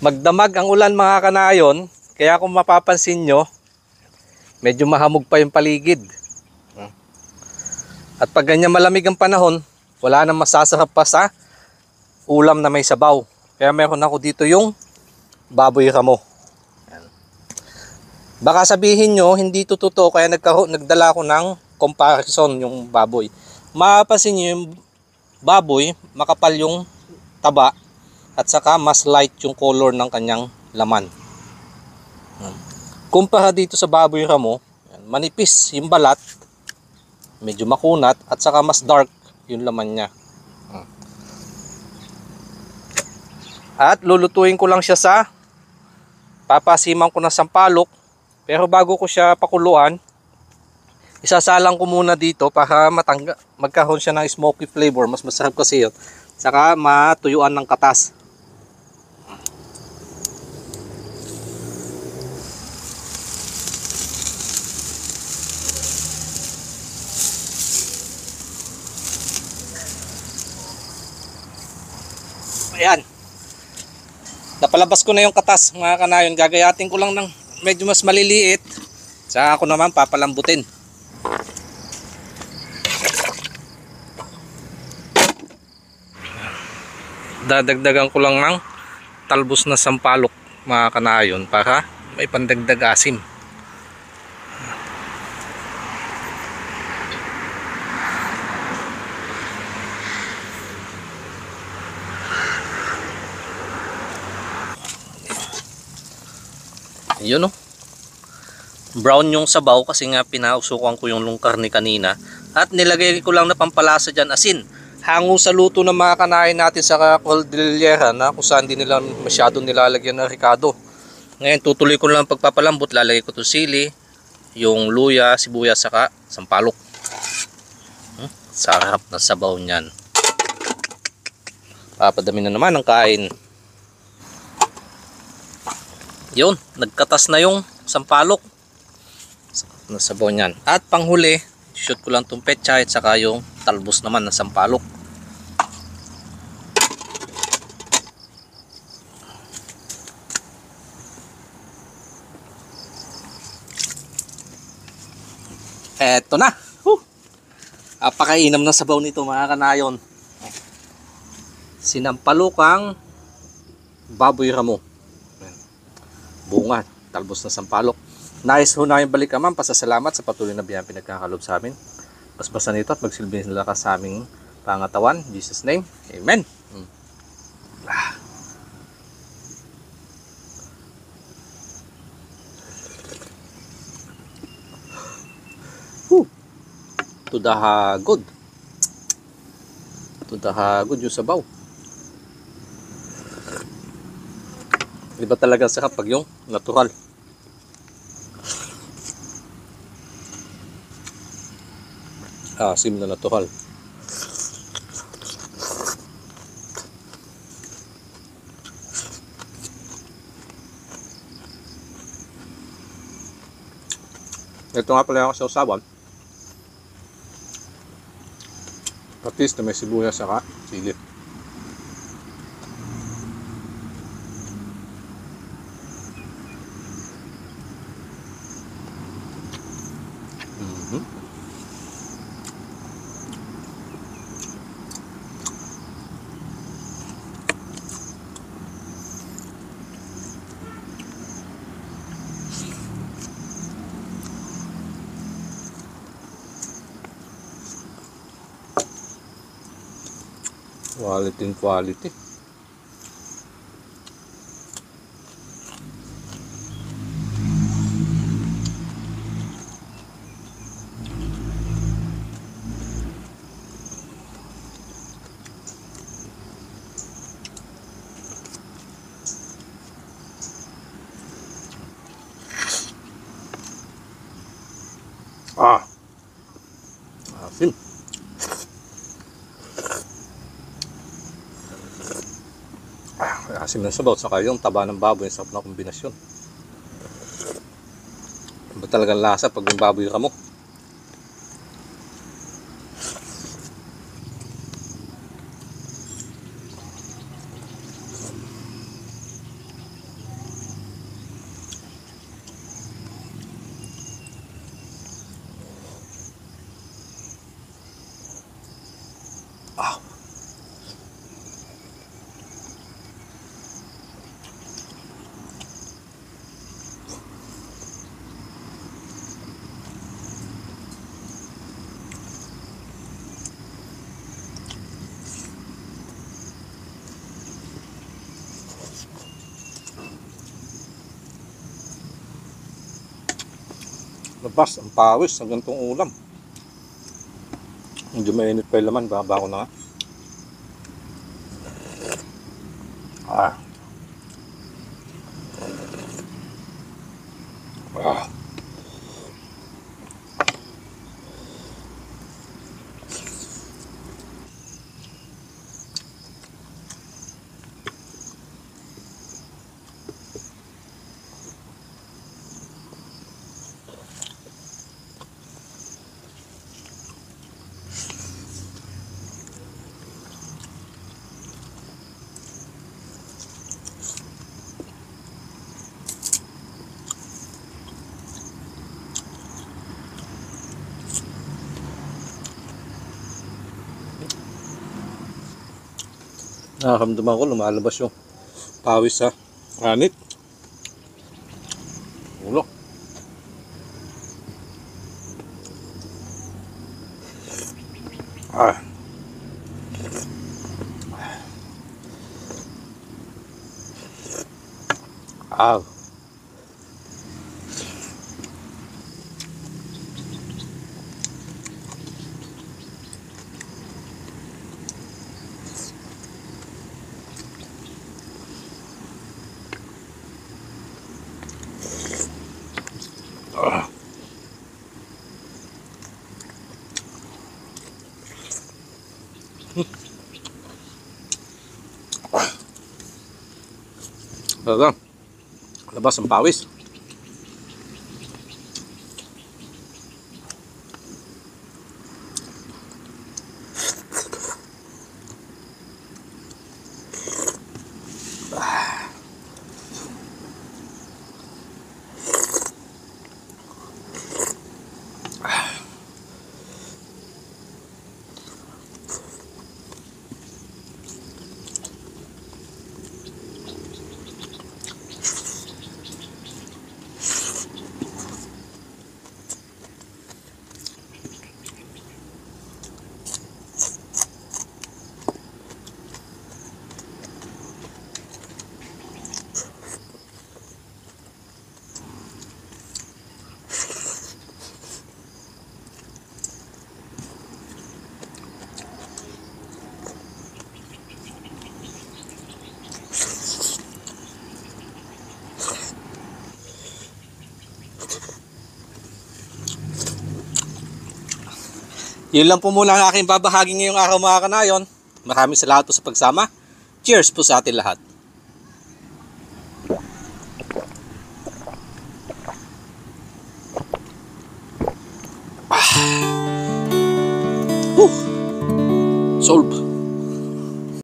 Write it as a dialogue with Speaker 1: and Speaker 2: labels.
Speaker 1: Magdamag ang ulan mga kanayon, kaya kung mapapansin nyo, medyo mahamog pa yung paligid. At pag ganyan malamig ang panahon, wala nang masasarap pa sa ulam na may sabaw. Kaya meron ako dito yung baboy ramo. Baka sabihin nyo, hindi ito totoo, kaya nagdala ako ng comparison yung baboy. Mapapansin nyo yung baboy, makapal yung taba, at saka mas light yung color ng kanyang laman. Kumpara dito sa baboy ramo, manipis yung balat, medyo makunat, at saka mas dark yung laman niya. At lulutuin ko lang siya sa papasiman ko na sampalok. Pero bago ko siya pakuluan, isasalang ko muna dito para magkaroon siya ng smoky flavor. Mas masarap kasi yun. Saka matuyuan ng katas. Ayan. Napalabas ko na yung katas mga kanayon. Gagayatin ko lang ng medyo mas maliliit. Saka ako naman papalambutin. Dadagdagan ko lang ng talbos na sampalok mga kanayon para may pandagdag asim. Yun o. Brown yung sabaw kasi nga pinausukan ko yung lungkar ni kanina. At nilagay ko lang na pampalasa dyan asin. Hango sa luto ng mga kanain natin sa Cordillera na kung saan di nila masyadong nilalagyan ng ricado. Ngayon tutuloy ko lang pagpapalambot. Lalagay ko to sili, yung luya, sibuyas, saka sampalok. Sarap na sabaw niyan. Papadami na naman ang kain. Yun, nagkatas na yung sampalok. Nasabaw niyan. At panghuli, shoot ko lang itong pechay at saka yung talbos naman ng sampalok. Eto na. Apakainam na sabaw nito mga kanayon. Sinampalokang baboy ramo. Bunga, talbos na sampalok. Nais ho namin balikan, pasasalamat sa patuloy na biyayang pinagkakalob sa amin. Basbasan nito at magsilbi ng lakas sa aming pangatawan. In Jesus' name, Amen. To the good. To the good yung sabaw. Iba talaga sa kapag yung natural. Asim na natural. Ito nga pala ako sa usawan. Patis na may sibuyas saka sili. Quality and quality. Asin. Asim ng sabaw saka yung taba ng baboy, yung sarap na kombinasyon. Iba talagang lasa pag yung baboy ramo. Labas, ang pawis ng ganitong ulam. Medyo mainit pa yung laman, baba ko na nga. Ah. Ah. Nakakamdaman ko, lumalabas yung pawis sa anit. Ulo. Ah. Ah. Ah. Talaga, labas ang pawis. Yun lang po muna ang aking babahagi ngayong araw mga kanayon. Maraming salamat po sa pagsama. Cheers po sa atin lahat.